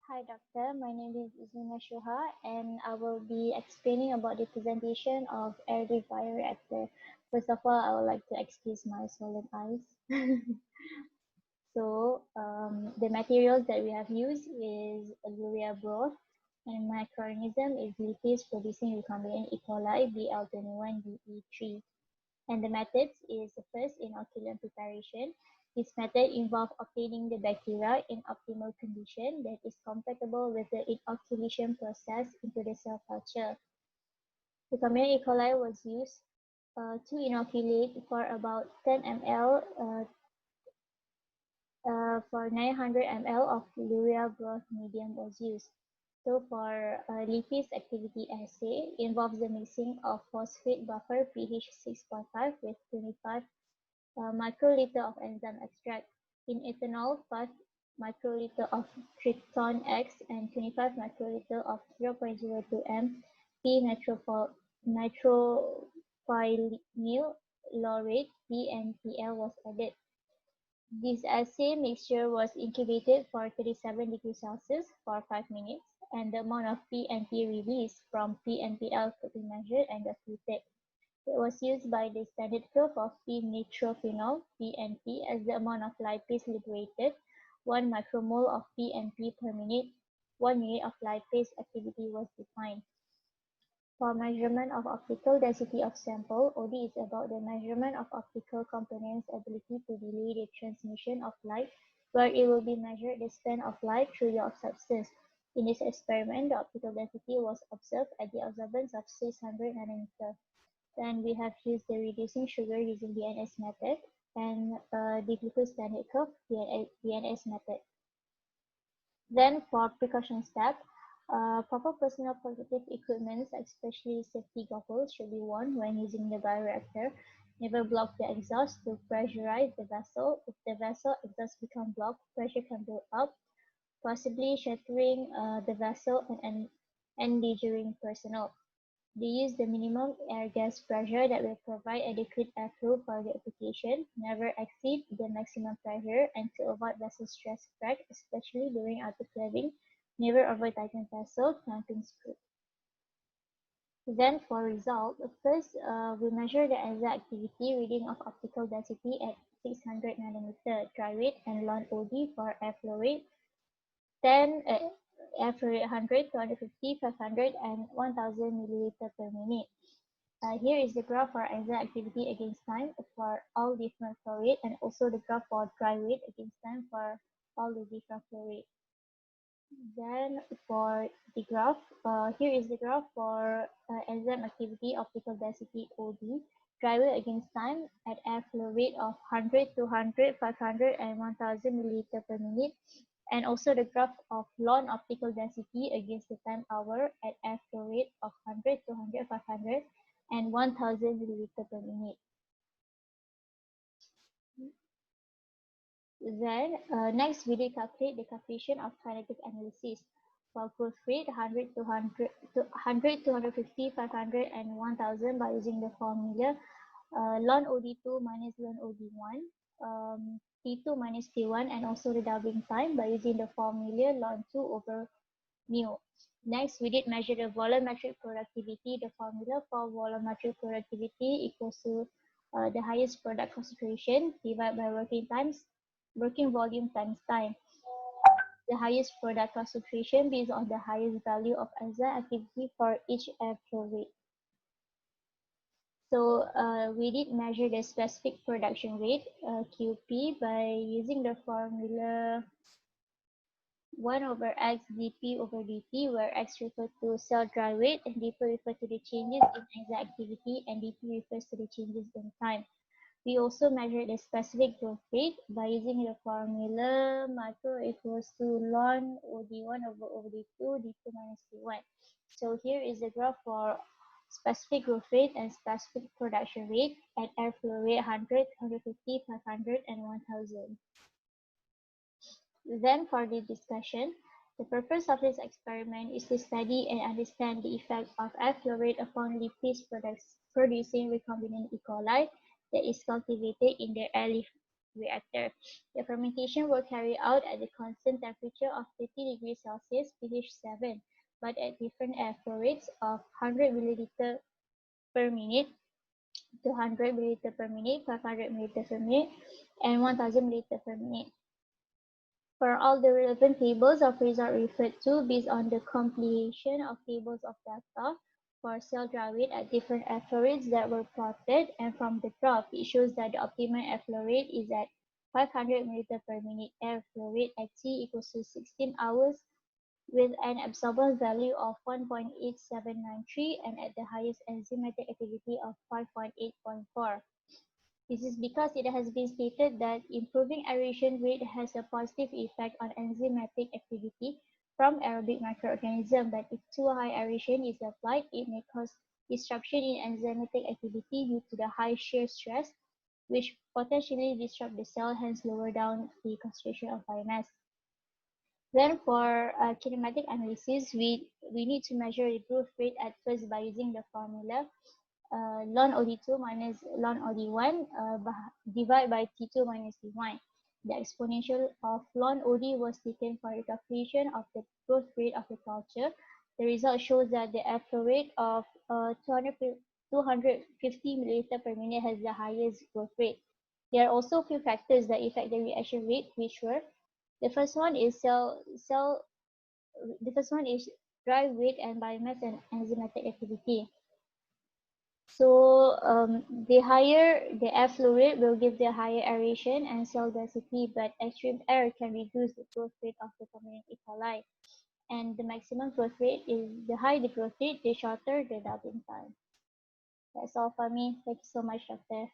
Hi doctor, my name is Idzni Nashuha and I will be explaining about the presentation of air-lift bioreactor. First of all, I would like to excuse my swollen eyes. The materials that we have used is urea broth and microorganism is lipase producing recombinant E. coli BL21DE3. And the methods is the first inoculum preparation. This method involves obtaining the bacteria in optimal condition that is compatible with the inoculation process into the cell culture. Recombinant E. coli was used to inoculate for about 10 ml for 900 ml of urea broth medium was used. So for lipase activity assay involves the mixing of phosphate buffer pH 6.5 with 25 microliter of enzyme extract. In ethanol, 5 microliter of trypton X and 25 microliter of 0.02 m nitrophenyl laurate (PNPL) was added. This assay mixture was incubated for 37 degrees Celsius for 5 minutes, and the amount of PNP released from PNPL could be measured and repeated. It was used by the standard curve of p-nitrophenol (PNP) as the amount of lipase liberated, 1 micromole of PNP per minute. 1 unit of lipase activity was defined. For measurement of optical density of sample, OD is about the measurement of optical component's ability to delay the transmission of light, where it will be measured the span of light through the substance. In this experiment, the optical density was observed at the observance of 600 nanometers. Then we have used the reducing sugar using the NS method and the glucose standard curve, DNS method. Then for precaution step, proper personal protective equipment, especially safety goggles, should be worn when using the bioreactor. Never block the exhaust to pressurize the vessel. If the vessel exhaust becomes blocked, pressure can build up, possibly shattering the vessel and endangering personnel. They use the minimum air gas pressure that will provide adequate airflow for the application, never exceed the maximum pressure, and to avoid vessel stress crack, especially during autoclaving, never over-tighten vessel clamping screw. Then for result, first we measure the enzyme activity reading of optical density at 600 nanometer dry rate and ln OD for air flow rate, 10 air flow rate 100, 250, 500, and 1000 milliliter per minute. Here is the graph for enzyme activity against time for all different flow rate and also the graph for dry rate against time for all the different flow rate. Then for the graph, here is the graph for enzyme activity optical density OD, dry rate against time at air flow rate of 100, 200, 500, and 1000 milliliter per minute, and also the graph of ln optical density against the time hour at air flow rate of 100, 200, 500, and 1000 milliliter per minute. Then next we will calculate the coefficient of kinetic analysis. For growth rate 100, 200, 250, 500, and 1000 by using the formula ln OD2 minus ln OD1, T2 minus T1, and also the doubling time by using the formula ln 2 over mu. Next, we did measure the volumetric productivity. The formula for volumetric productivity equals to the highest product concentration divided by working volume times time. The highest product concentration based on the highest value of enzyme activity for each airflow rate. So we did measure the specific production rate, QP, by using the formula 1 over x dp over dt, where x refers to cell dry rate and dp refers to the changes in enzyme activity and dt refers to the changes in time. We also measure the specific growth rate by using the formula macro equals to ln OD1 over OD2, D2 minus D1. So here is the graph for specific growth rate and specific production rate at airflow rate 100, 150, 500, and 1000. Then for the discussion, the purpose of this experiment is to study and understand the effect of airflow rate upon lipase producing recombinant E. coli that is cultivated in the airlift reactor. The fermentation will carry out at the constant temperature of 30 degrees Celsius pH 7, but at different airflow rates of 100 milliliter per minute, 200 milliliter per minute, 500 milliliter per minute, and 1000 milliliter per minute. For all the relevant tables of result referred to based on the compilation of tables of data for cell dry weight at different airflow rates that were plotted, and from the graph it shows that the optimal airflow rate is at 500 milliliter per minute airflow rate at T equals to 16 hours with an absorbance value of 1.8793 and at the highest enzymatic activity of 5.8.4. This is because it has been stated that improving aeration rate has a positive effect on enzymatic activity from aerobic microorganisms, but if too high aeration is applied, it may cause disruption in enzymatic activity due to the high shear stress, which potentially disrupt the cell, hence lower down the concentration of biomass. Then for kinematic analysis, we need to measure the growth rate at first by using the formula ln OD2 minus ln OD1 divided by T2 minus T1. The exponential of ln OD was taken for the calculation of the growth rate of the culture. The result shows that the airflow rate of 250 milliliter per minute has the highest growth rate. There are also a few factors that affect the reaction rate, which were the first one is dry weight and biomass and enzymatic activity. So the higher the airflow rate will give the higher aeration and cell density, but extreme air can reduce the growth rate of the common E. coli. And the maximum growth rate is the higher the growth rate, the shorter the doubling time. That's all for me. Thank you so much, Doctor.